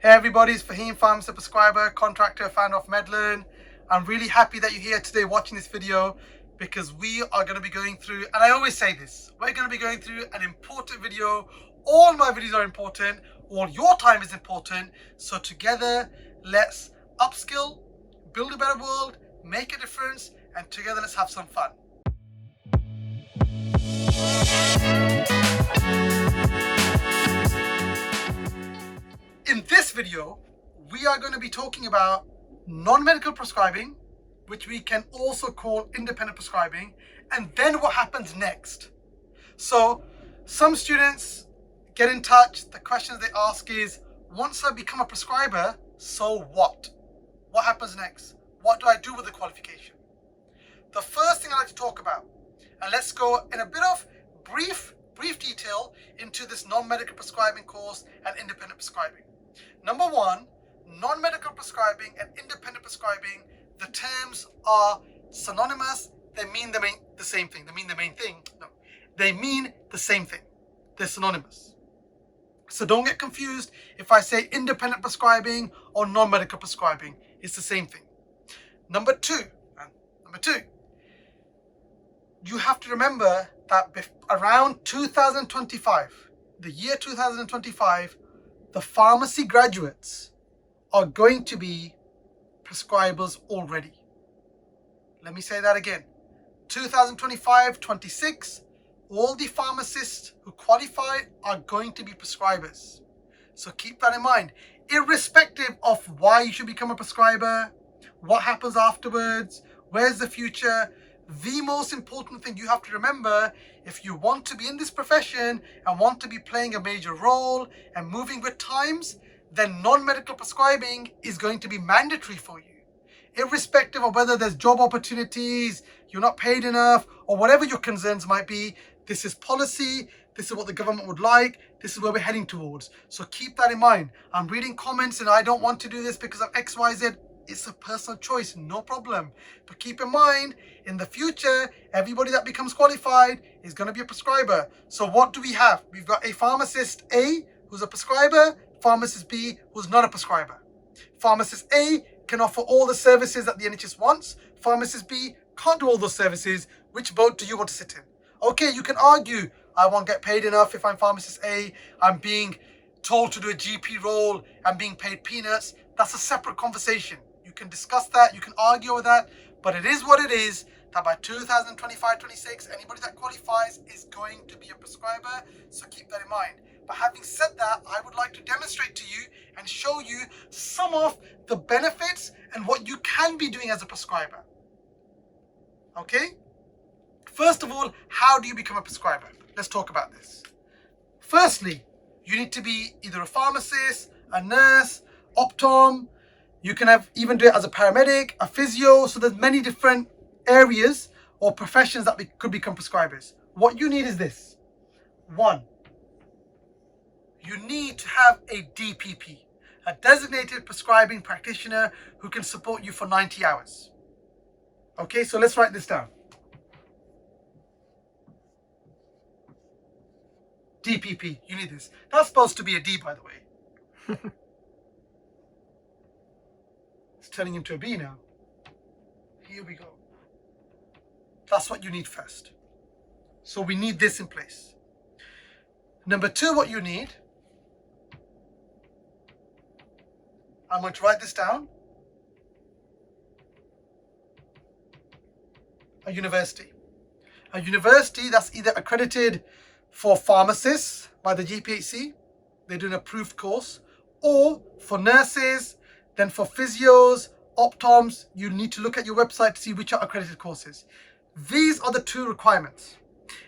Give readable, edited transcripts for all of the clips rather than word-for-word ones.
Hey everybody, it's Faheem, pharmacy prescriber, contractor, founder of Medlearn. I'm really happy that you're here today watching this video because we are going to be going through, and I always say this, we're going to be going through an important video. All my videos are important, all your time is important. So together, let's upskill, build a better world, make a difference, and together let's have some fun. In this video, we are going to be talking about non-medical prescribing, which we can also call independent prescribing, and then what happens next. So some students get in touch, the questions they ask is, once I become a prescriber, so what? What happens next? What do I do with the qualification? The first thing I'd like to talk about, and let's go in a bit of brief detail into this non-medical prescribing course and independent prescribing. Number one, non-medical prescribing and independent prescribing, the terms are synonymous. They mean the same thing. They mean the main thing. No, they mean the same thing. They're synonymous. So don't get confused if I say independent prescribing or non-medical prescribing. It's the same thing. Number two, you have to remember that around 2025, the year 2025, the pharmacy graduates are going to be prescribers already. Let me say that again. 2025-26, all the pharmacists who qualify are going to be prescribers. So keep that in mind. Irrespective of why you should become a prescriber, what happens afterwards, where's the future, the most important thing you have to remember, if you want to be in this profession and want to be playing a major role and moving with times, then non-medical prescribing is going to be mandatory for you. Irrespective of whether there's job opportunities, you're not paid enough, or whatever your concerns might be, this is policy, this is what the government would like, this is where we're heading towards. So keep that in mind. I'm reading comments and I don't want to do this because of X, Y, Z. It's a personal choice, no problem. But keep in mind, in the future, everybody that becomes qualified is going to be a prescriber. So what do we have? We've got a pharmacist A who's a prescriber, pharmacist B who's not a prescriber. Pharmacist A can offer all the services that the NHS wants. Pharmacist B can't do all those services. Which boat do you want to sit in? Okay, you can argue, I won't get paid enough if I'm pharmacist A. I'm being told to do a GP role. I'm being paid peanuts. That's a separate conversation. You can discuss that, you can argue with that, but it is what it is, that by 2025-26, anybody that qualifies is going to be a prescriber, so keep that in mind. But having said that, I would like to demonstrate to you and show you some of the benefits and what you can be doing as a prescriber. Okay? First of all, how do you become a prescriber? Let's talk about this. Firstly, you need to be either a pharmacist, a nurse, optom. You can even do it as a paramedic, a physio. So there's many different areas or professions that could become prescribers. What you need is this. One, you need to have a DPP, a designated prescribing practitioner who can support you for 90 hours. Okay, so let's write this down. DPP, you need this. That's supposed to be a D, by the way. Turning into a B now. Here we go. That's what you need first. So we need this in place. Number two, what you need, I'm going to write this down. A university. A university that's either accredited for pharmacists by the GPHC, they do an approved course, or for nurses. Then for physios, optoms, you need to look at your website to see which are accredited courses. These are the two requirements.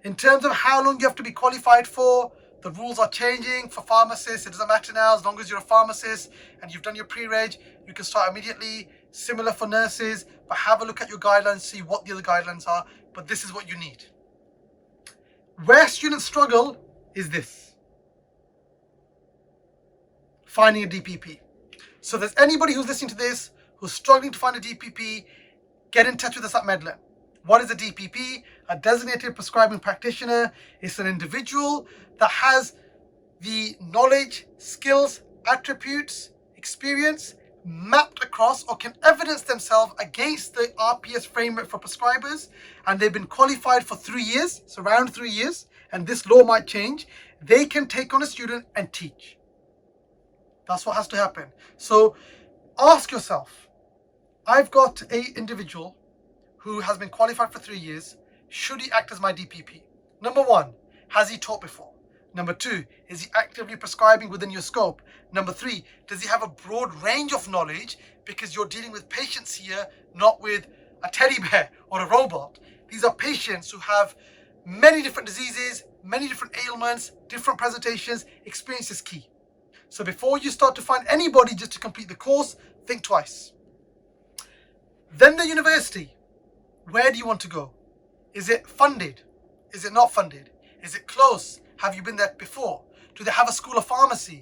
In terms of how long you have to be qualified for, the rules are changing. For pharmacists, it doesn't matter now. As long as you're a pharmacist and you've done your pre-reg, you can start immediately. Similar for nurses, but have a look at your guidelines, see what the other guidelines are. But this is what you need. Where students struggle is this. Finding a DPP. So if there's anybody who's listening to this who's struggling to find a DPP, get in touch with us at Medlearn. What is a DPP? A designated prescribing practitioner. It's an individual that has the knowledge, skills, attributes experience mapped across or can evidence themselves against the RPS framework for prescribers, and they've been qualified for 3 years, so around 3 years, and this law might change, they can take on a student and teach. That's what has to happen. So ask yourself, I've got an individual who has been qualified for 3 years. Should he act as my DPP? Number one, has he taught before? Number two, is he actively prescribing within your scope? Number three, does he have a broad range of knowledge, because you're dealing with patients here, not with a teddy bear or a robot. These are patients who have many different diseases, many different ailments, different presentations. Experience is key. So before you start to find anybody just to complete the course, think twice. Then the university. Where do you want to go? Is it funded? Is it not funded? Is it close? Have you been there before? Do they have a school of pharmacy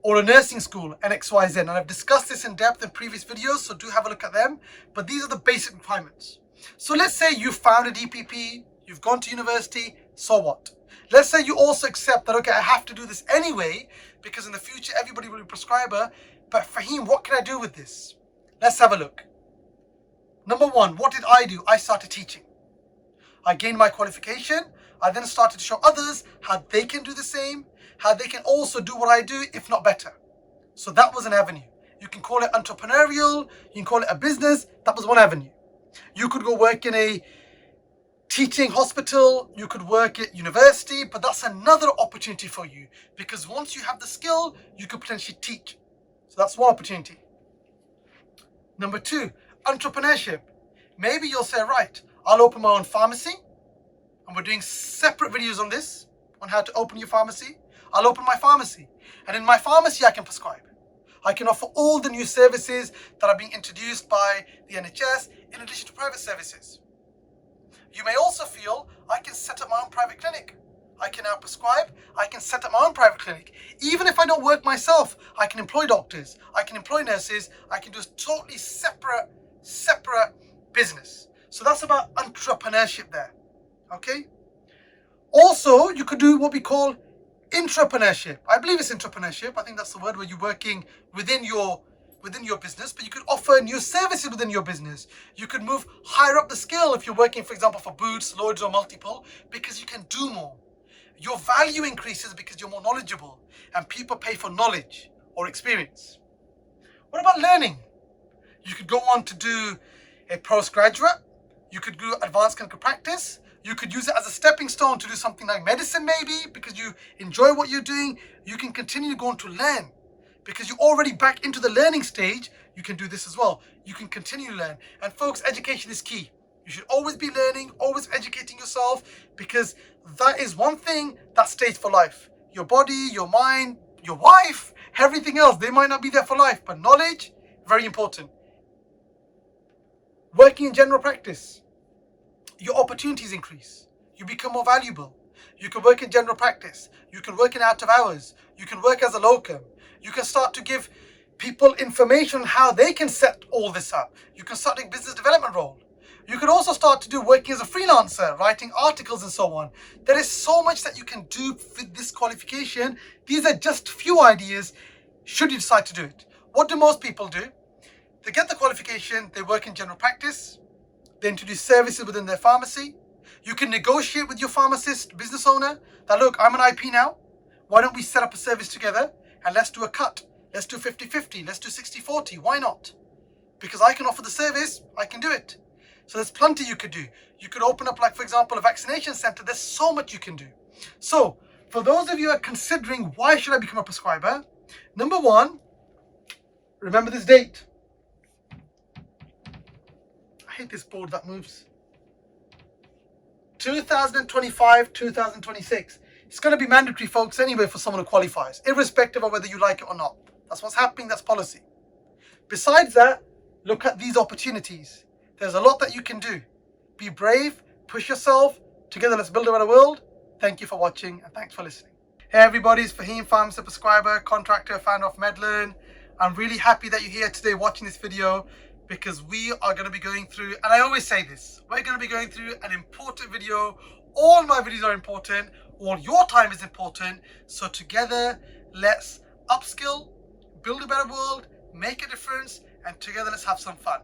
or a nursing school and XYZ? And I've discussed this in depth in previous videos, so do have a look at them. But these are the basic requirements. So let's say you found a DPP, you've gone to university, so what? Let's say you also accept that, okay, I have to do this anyway, because in the future everybody will be a prescriber, but Faheem, what can I do with this? Let's have a look. Number one, what did I do? I started teaching. I gained my qualification. I then started to show others how they can do the same, how they can also do what I do, if not better. So that was an avenue. You can call it entrepreneurial, you can call it a business. That was one avenue. You could go work in a teaching hospital, you could work at university, but that's another opportunity for you, because once you have the skill, you could potentially teach. So that's one opportunity. Number two, entrepreneurship. Maybe you'll say, right, I'll open my own pharmacy, and we're doing separate videos on this, on how to open your pharmacy. I'll open my pharmacy, and in my pharmacy I can prescribe. I can offer all the new services that are being introduced by the NHS in addition to private services. You may also feel, I can set up my own private clinic. I can now prescribe, I can set up my own private clinic. Even if I don't work myself, I can employ doctors, I can employ nurses, I can do a totally separate business. So that's about entrepreneurship there, okay? Also, you could do what we call intrapreneurship. I believe it's intrapreneurship. I think that's the word, where you're working within your business, but you could offer new services within your business. You could move higher up the scale if you're working, for example, for Boots, Lloyds or Multiple, because you can do more. Your value increases because you're more knowledgeable, and people pay for knowledge or experience. What about learning? You could go on to do a postgraduate. You could do advanced clinical practice. You could use it as a stepping stone to do something like medicine maybe, because you enjoy what you're doing. You can continue to go on to learn. Because you're already back into the learning stage, you can do this as well. You can continue to learn. And folks, education is key. You should always be learning, always educating yourself, because that is one thing that stays for life. Your body, your mind, your wife, everything else, they might not be there for life, but knowledge, very important. Working in general practice, your opportunities increase. You become more valuable. You can work in general practice. You can work in out of hours. You can work as a locum. You can start to give people information on how they can set all this up. You can start doing business development role. You could also start to do working as a freelancer, writing articles and so on. There is so much that you can do with this qualification. These are just few ideas should you decide to do it. What do most people do? They get the qualification, they work in general practice, they introduce services within their pharmacy. You can negotiate with your pharmacist, business owner, that look, I'm an IP now. Why don't we set up a service together and let's do a cut. Let's do 50-50, let's do 60-40. Why not? Because I can offer the service, I can do it. So there's plenty you could do. You could open up, like, for example, a vaccination center. There's so much you can do. So for those of you who are considering, why should I become a prescriber? Number one, remember this date. I hate this board that moves. 2025, 2026. It's going to be mandatory, folks, anyway, for someone who qualifies, irrespective of whether you like it or not. That's what's happening. That's policy. Besides that, look at these opportunities. There's a lot that you can do. Be brave, push yourself. Together, let's build a better world. Thank you for watching, and thanks for listening. Hey everybody, it's Faheem, pharmacist, prescriber, contractor, founder of Medlearn. I'm really happy that you're here today watching this video, because we are going to be going through, and I always say this, we're going to be going through an important video. All my videos are important. All your time is important. So together, let's upskill, build a better world, make a difference, and together let's have some fun.